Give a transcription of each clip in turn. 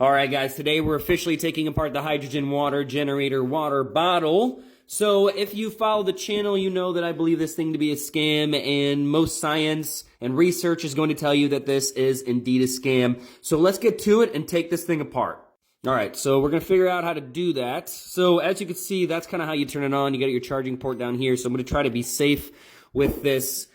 All right, guys, today we're officially taking apart the hydrogen water generator water bottle. So if you follow the channel, you know that I believe this thing to be a scam, and most science and research is going to tell you that this is indeed a scam. So let's get to it and take this thing apart. All right, so we're going to figure out how to do that. So as you can see, that's kind of how you turn it on. You got your charging port down here. So I'm going to try to be safe with this.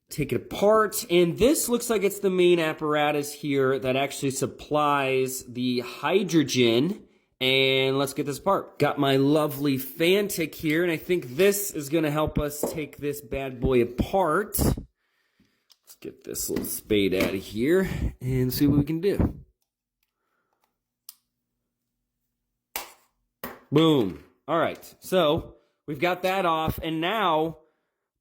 Take it apart, and this looks like it's the main apparatus here that actually supplies the hydrogen. And let's get this apart. Got my lovely Fantic here, and I think this is going to help us take this bad boy apart. Let's get this little spade out of here and see what we can do. Boom. All right, so we've got that off, and now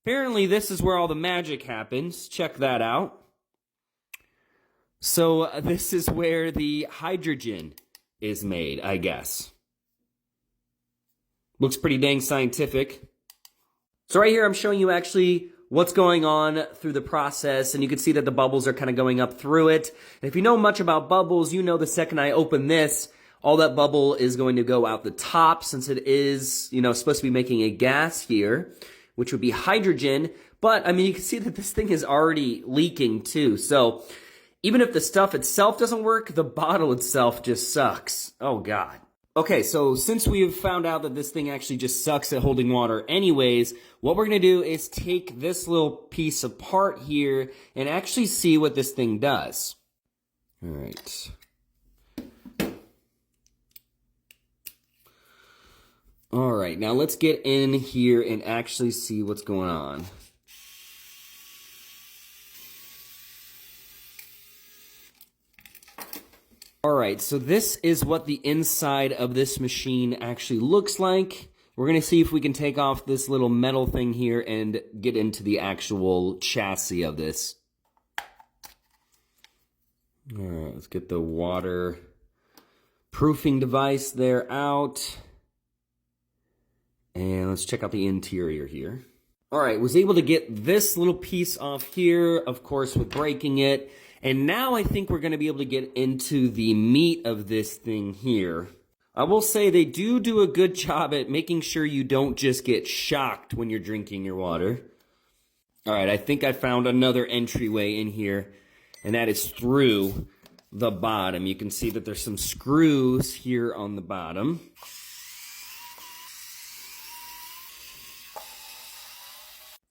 apparently this is where all the magic happens. Check that out. So this is where the hydrogen is made, I guess. Looks pretty dang scientific. So right here I'm showing you actually what's going on through the process, and you can see that the bubbles are kind of going up through it. And if you know much about bubbles, you know the second I open this, all that bubble is going to go out the top, since it is, supposed to be making a gas here, which would be hydrogen. But, I mean, you can see that this thing is already leaking, too. So, even if the stuff itself doesn't work, the bottle itself just sucks. Oh, God. Okay, so since we've found out that this thing actually just sucks at holding water anyways, what we're going to do is take this little piece apart here and actually see what this thing does. All right. All right, now let's get in here and actually see what's going on. All right, so this is what the inside of this machine actually looks like. We're going to see if we can take off this little metal thing here and get into the actual chassis of this. All right, let's get the water proofing device there out. And let's check out the interior here. All right, was able to get this little piece off here, of course, with breaking it. And now I think we're going to be able to get into the meat of this thing here. I will say they do a good job at making sure you don't just get shocked when you're drinking your water. All right, I think I found another entryway in here, and that is through the bottom. You can see that there's some screws here on the bottom.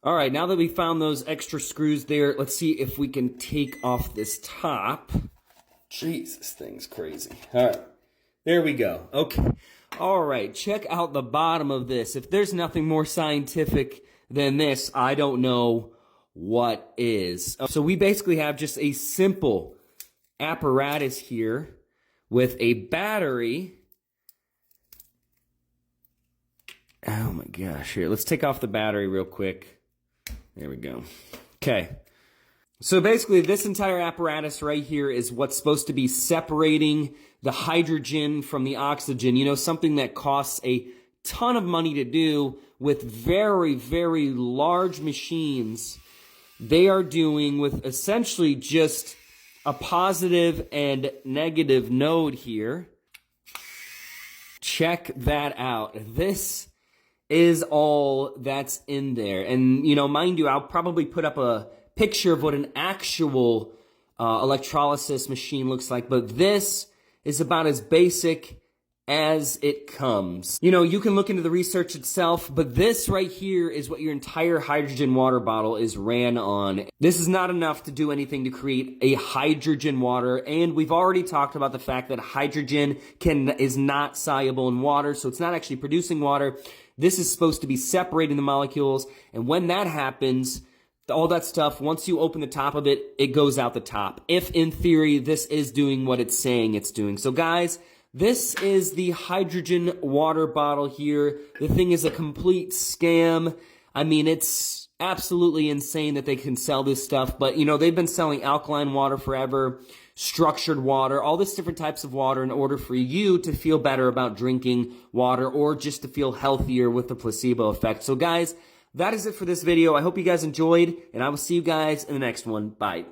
All right, now that we found those extra screws there, let's see if we can take off this top. Jeez, this thing's crazy. All right, there we go. Okay. All right, check out the bottom of this. If there's nothing more scientific than this, I don't know what is. So we basically have just a simple apparatus here with a battery. Oh my gosh, here, let's take off the battery real quick. There we go. Okay. So basically, this entire apparatus right here is what's supposed to be separating the hydrogen from the oxygen. Something that costs a ton of money to do with very, very large machines. They are doing with essentially just a positive and negative node here. Check that out. This is all that's in there. And, mind you, I'll probably put up a picture of what an actual electrolysis machine looks like, but this is about as basic as it comes. You can look into the research itself, but this right here is what your entire hydrogen water bottle is ran on. This is not enough to do anything to create a hydrogen water, and we've already talked about the fact that hydrogen is not soluble in water, so it's not actually producing water. This is supposed to be separating the molecules, and when that happens, all that stuff, once you open the top of it, it goes out the top. If, in theory, this is doing what it's saying it's doing. So, guys, this is the hydrogen water bottle here. The thing is a complete scam. I mean, it's absolutely insane that they can sell this stuff, but, they've been selling alkaline water forever, structured water, all this different types of water in order for you to feel better about drinking water or just to feel healthier with the placebo effect. So guys, that is it for this video. I hope you guys enjoyed, and I will see you guys in the next one. Bye.